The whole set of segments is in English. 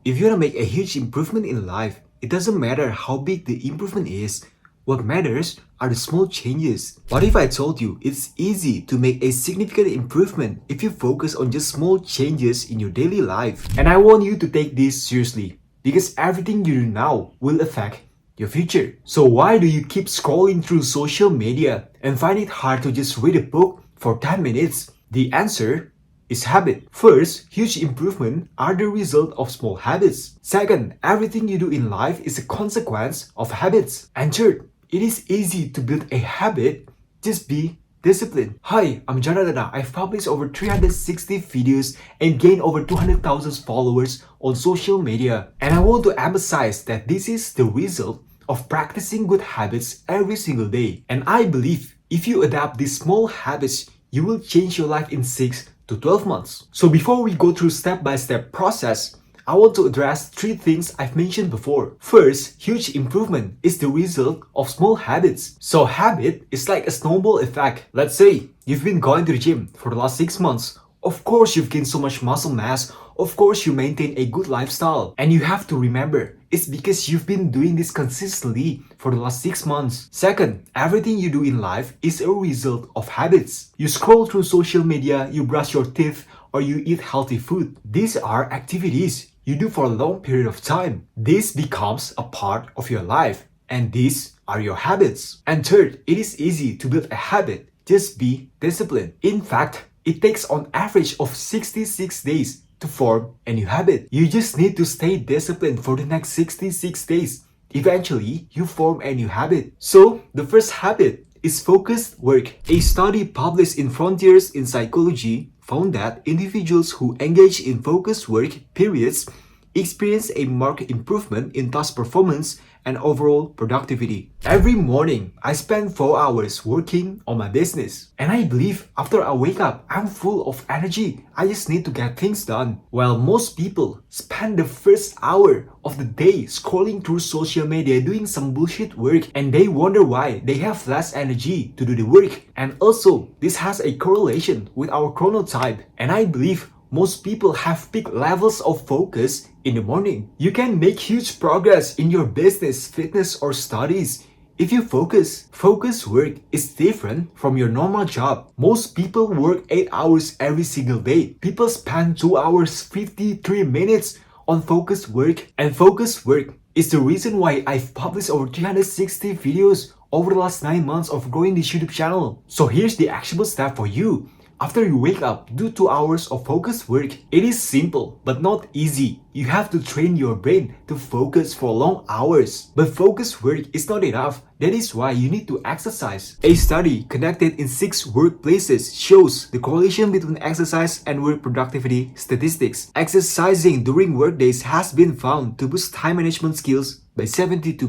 if you want to make a huge improvement in life, it doesn't matter how big the improvement is. What matters are the small changes. What if I told you it's easy to make a significant improvement if you focus on just small changes in your daily life? And I want you to take this seriously because everything you do now will affect your future. So why do you keep scrolling through social media and find it hard to just read a book for 10 minutes? The answer is habit. First, huge improvements are the result of small habits. Second, everything you do in life is a consequence of habits. And third, it is easy to build a habit, just be disciplined. Hi, I'm Jonathan. I've published over 360 videos and gained over 200,000 followers on social media. And I want to emphasize that this is the result of practicing good habits every single day. And I believe if you adapt these small habits, you will change your life in 6 to 12 months. So before we go through step-by-step process, I want to address 3 things I've mentioned before. First, huge improvement is the result of small habits. So habit is like a snowball effect. Let's say you've been going to the gym for the last 6 months. Of course, you've gained so much muscle mass. Of course, you maintain a good lifestyle. And you have to remember, it's because you've been doing this consistently for the last 6 months. Second, everything you do in life is a result of habits. You scroll through social media, you brush your teeth, or you eat healthy food. These are activities you do for a long period of time. This becomes a part of your life, and these are your habits. And third, it is easy to build a habit. Just be disciplined. In fact, it takes on average of 66 days to form a new habit. You just need to stay disciplined for the next 66 days. Eventually, you form a new habit. So, the first habit is focused work. A study published in Frontiers in Psychology found that individuals who engage in focused work periods experience a marked improvement in task performance and overall productivity. Every morning, I spend 4 hours working on my business. And I believe after I wake up, I'm full of energy. I just need to get things done. While most people spend the first hour of the day scrolling through social media doing some bullshit work, and they wonder why they have less energy to do the work. And also, this has a correlation with our chronotype. And I believe most people have peak levels of focus in the morning. You can make huge progress in your business, fitness, or studies if you focus. Focus work is different from your normal job. Most people work 8 hours every single day. People spend 2 hours 53 minutes on focused work, and focused work is the reason why I've published over 360 videos over the last 9 months of growing this YouTube channel. So here's the actionable step for you. After you wake up, do 2 hours of focused work. It is simple, but not easy. You have to train your brain to focus for long hours. But focused work is not enough. That is why you need to exercise. A study conducted in 6 workplaces shows the correlation between exercise and work productivity statistics. Exercising during workdays has been found to boost time management skills by 72%.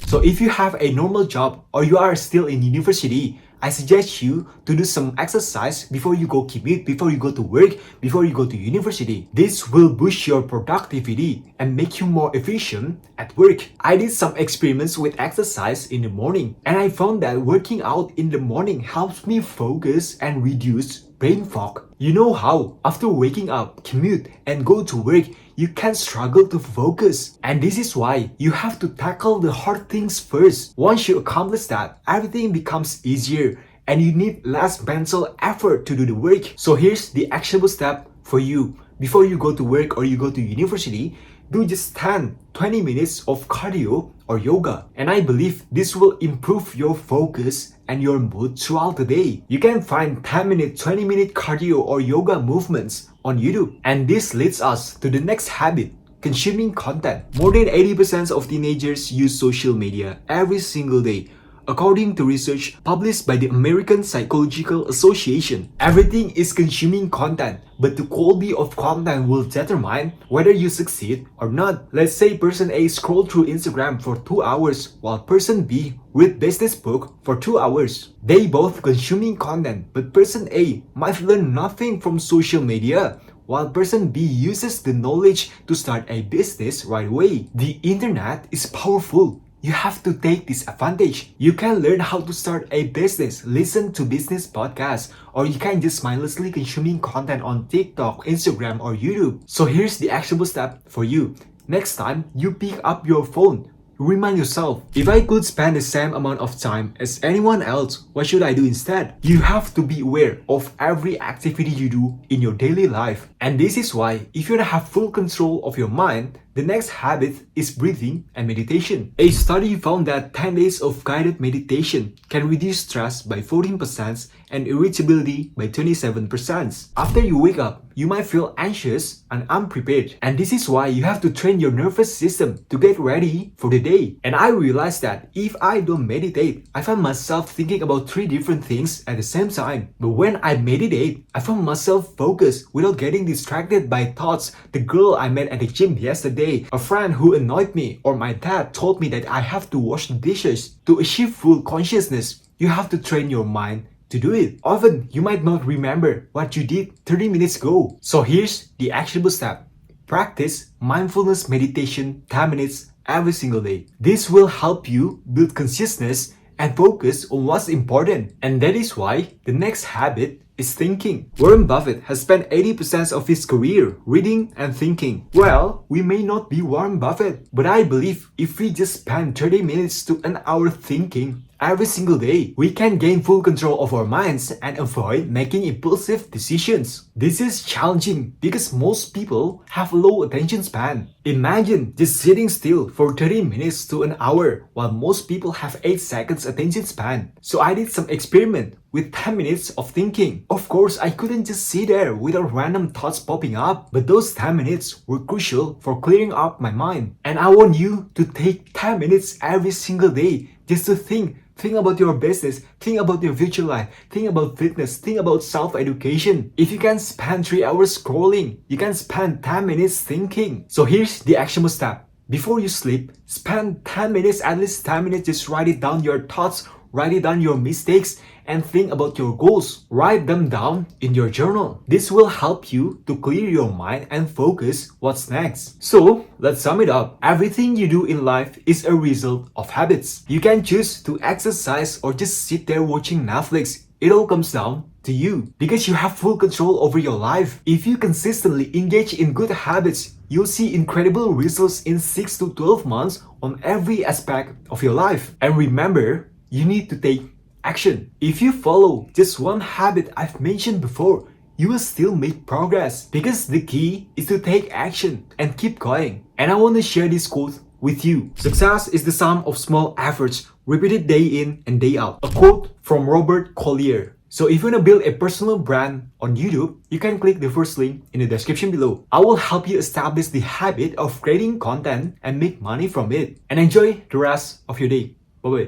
So if you have a normal job or you are still in university, I suggest you to do some exercise before you go commute, before you go to work, before you go to university. This will boost your productivity and make you more efficient at work. I did some experiments with exercise in the morning, and I found that working out in the morning helps me focus and reduce brain fog. You know how after waking up, commute, and go to work, you can struggle to focus. And this is why you have to tackle the hard things first. Once you accomplish that, everything becomes easier and you need less mental effort to do the work. So here's the actionable step for you. Before you go to work or you go to university, do just 10-20 minutes of cardio or yoga. And I believe this will improve your focus and your mood throughout the day. You can find 10-minute, 20-minute cardio or yoga movements on YouTube. And this leads us to the next habit, consuming content. More than 80% of teenagers use social media every single day, according to research published by the American Psychological Association. Everything is consuming content, but the quality of content will determine whether you succeed or not. Let's say person A scrolled through Instagram for 2 hours while person B read business book for 2 hours. They both consuming content, but person A might learn nothing from social media, while person B uses the knowledge to start a business right away. The internet is powerful. you have to take this advantage. You can learn how to start a business, listen to business podcasts, or you can just mindlessly consuming content on TikTok, Instagram, or YouTube. So here's the actionable step for you. Next time you pick up your phone, remind yourself, if I could spend the same amount of time as anyone else, what should I do instead? You have to be aware of every activity you do in your daily life. And this is why, if you want to have full control of your mind, the next habit is breathing and meditation. A study found that 10 days of guided meditation can reduce stress by 14% and irritability by 27%. After you wake up, you might feel anxious and unprepared. And this is why you have to train your nervous system to get ready for the day. And I realized that if I don't meditate, I find myself thinking about 3 different things at the same time. But when I meditate, I find myself focused without getting distracted by thoughts. The girl I met at the gym yesterday, a friend who annoyed me, or my dad told me that I have to wash the dishes. To achieve full consciousness, you have to train your mind to do it. Often, you might not remember what you did 30 minutes ago. So here's the actionable step. Practice mindfulness meditation 10 minutes every single day. This will help you build consciousness and focus on what's important. And that is why the next habit is thinking. Warren Buffett has spent 80% of his career reading and thinking. Well, we may not be Warren Buffett, but I believe if we just spend 30 minutes to an hour thinking every single day, we can gain full control of our minds and avoid making impulsive decisions. This is challenging because most people have low attention span. Imagine just sitting still for 30 minutes to an hour while most people have 8 seconds attention span. So I did some experiment with 10 minutes of thinking. Of course, I couldn't just sit there without random thoughts popping up, but those 10 minutes were crucial for clearing up my mind. And I want you to take 10 minutes every single day just to think. Think about your business, think about your future life, think about fitness, think about self-education. If you can spend 3 hours scrolling, you can spend 10 minutes thinking. So here's the actionable step. Before you sleep, spend 10 minutes, at least 10 minutes, just write it down your thoughts, write it down your mistakes, and think about your goals. Write them down in your journal. This will help you to clear your mind and focus what's next. So, let's sum it up. Everything you do in life is a result of habits. You can choose to exercise or just sit there watching Netflix. It all comes down to you because you have full control over your life. If you consistently engage in good habits, you'll see incredible results in 6 to 12 months on every aspect of your life. And remember, you need to take action. If you follow just one habit I've mentioned before, you will still make progress because the key is to take action and keep going. And I want to share this quote with you. Success is the sum of small efforts repeated day in and day out. A quote from Robert Collier. So if you want to build a personal brand on YouTube, you can click the first link in the description below. I will help you establish the habit of creating content and make money from it. And enjoy the rest of your day. Bye-bye.